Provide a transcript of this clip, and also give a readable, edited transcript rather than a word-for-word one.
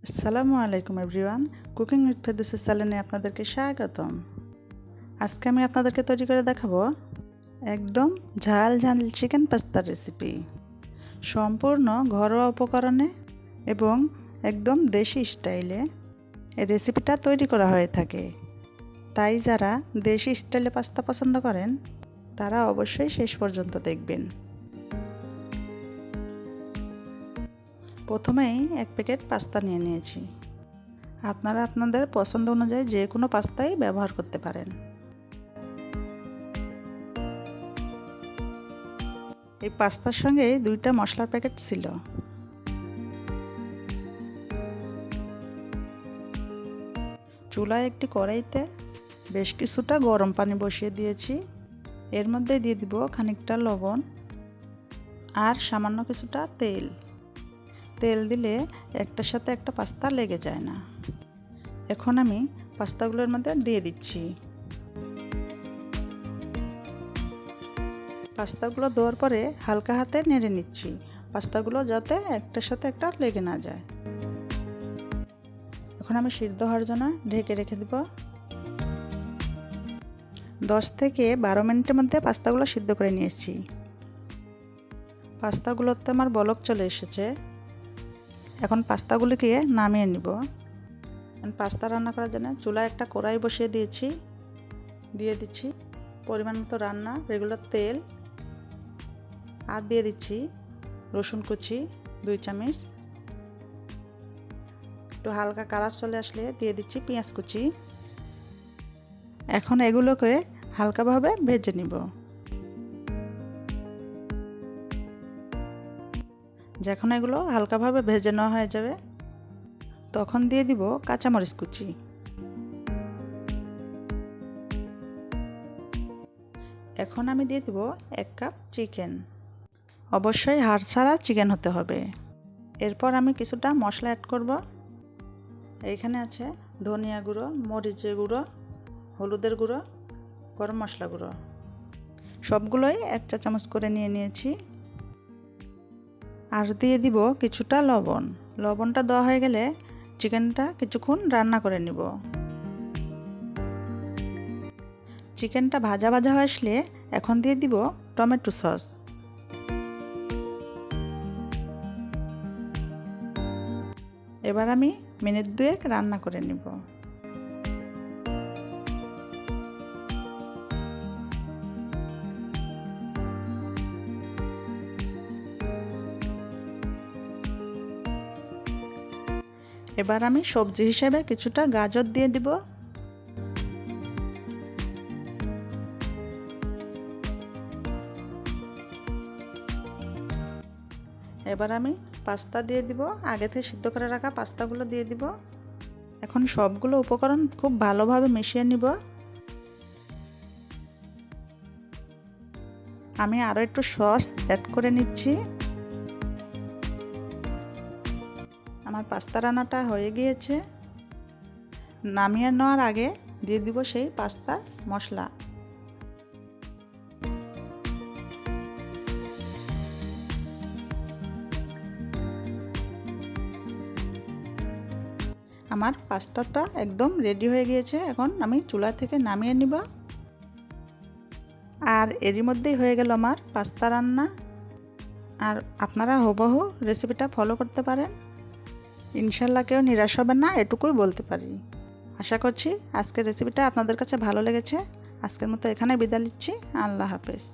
আসসালামু আলাইকুম everyone, cooking with Ferdousi চ্যানেলে আপনাদেরকে স্বাগতম। আজকে আমি আপনাদেরকে তৈরি করে দেখাবো একদম ঝাল ঝাল চিকেন পাস্তার রেসিপি। সম্পূর্ণ ঘরোয়া উপকরণে এবং একদম দেশি স্টাইলে এই রেসিপিটা তৈরি করা হয়ে থাকে। তাই যারা দেশি স্টাইলে পাস্তা পছন্দ করেন তারা অবশ্যই শেষ পর্যন্ত দেখবেন। প্রথমেই এক প্যাকেট পাস্তা নিয়ে নিয়েছি। আপনারা আপনাদের পছন্দ অনুযায়ী যে কোনো পাস্তাই ব্যবহার করতে পারেন। এই পাস্তার সঙ্গে 2টা মশলার প্যাকেট ছিল। চুলায় একটি কড়াইতে বেশ কিছুটা গরম পানি বসিয়ে দিয়েছি। এর মধ্যে দিয়ে দিব খানিকটা লবণ আর সামান্য কিছুটা তেল। তেল দিলে একটার সাথে একটা পাস্তা লেগে যায় না। এখন আমি পাস্তাগুলোর মধ্যে দিয়ে দিচ্ছি। পাস্তাগুলো দেওয়ার পরে হালকা হাতে নেড়ে নিচ্ছি, পাস্তাগুলো যাতে একটার সাথে একটা লেগে না যায়। এখন আমি সিদ্ধ হওয়ার জন্য ঢেকে রেখে দেব। 10 থেকে 12 মিনিটের মধ্যে পাস্তাগুলো সিদ্ধ করে নিয়েছি। পাস্তাগুলোতে আমার বলক চলে এসেছে। এখন পাস্তাগুলিকে নামিয়ে নিব। পাস্তা রান্না করার জন্য চুলায় একটা কড়াই বসিয়ে দিয়েছি। দিয়ে দিচ্ছি পরিমাণ মতো রান্না রেগুলার তেল, আর দিয়ে দিচ্ছি রসুন কুচি 2 চামচ। একটু হালকা কালার চলে আসলে দিয়ে দিচ্ছি পেঁয়াজ কুচি। এখন এগুলোকে হালকাভাবে ভেজে নিব। যখন এগুলো হালকাভাবে ভেজে নেওয়া হয়ে যাবে তখন দিয়ে দিব কাঁচামরিচ কুচি। এখন আমি দিয়ে দিব 1 কাপ চিকেন। অবশ্যই হাড় ছাড়া চিকেন হতে হবে। এরপর আমি কিছুটা মশলা অ্যাড করব। এইখানে আছে ধনিয়া গুঁড়ো, মরিচের গুঁড়ো, হলুদের গুঁড়ো, গরম মশলা গুঁড়ো, সবগুলোই 1 চা চামচ করে নিয়ে নিয়েছি। আর দিয়ে দিব কিছুটা লবণ। লবণটা দেওয়া হয়ে গেলে চিকেনটা কিছুক্ষণ রান্না করে নিব। চিকেনটা ভাজা ভাজা হয়ে আসলে এখন দিয়ে দিব টমেটো সস। এবার আমি মিনিট 2 রান্না করে নিব। এবার আমি সবজি হিসেবে কিছুটা গাজর দিয়ে দিব। এবার আমি পাস্তা দিয়ে দিব। আগে থেকে সিদ্ধ করে রাখা পাস্তাগুলো দিয়ে দিব। এখন সবগুলো উপকরণ খুব ভালোভাবে মিশিয়ে নিব। আমি আরও একটু সস অ্যাড করে নিচ্ছি। আমার পাস্তা রান্নাটা হয়ে গিয়েছে। নামিয়ে নেওয়ার আগে দিয়ে দিব সেই পাস্তার মশলা। আমার পাস্তাটা একদম রেডি হয়ে গিয়েছে। এখন আমি চুলা থেকে নামিয়ে নিব। আর এরই মধ্যেই হয়ে গেল আমার পাস্তা রান্না। আর আপনারা হুবহু রেসিপিটা ফলো করতে পারেন। ইনশাল্লাহ কেউ নিরাশ হবে না, এটুকুই বলতে পারি। আশা করছি আজকের রেসিপিটা আপনাদের কাছে ভালো লেগেছে। আজকের মতো এখানে বিদায় নিচ্ছি। আল্লাহ হাফেজ।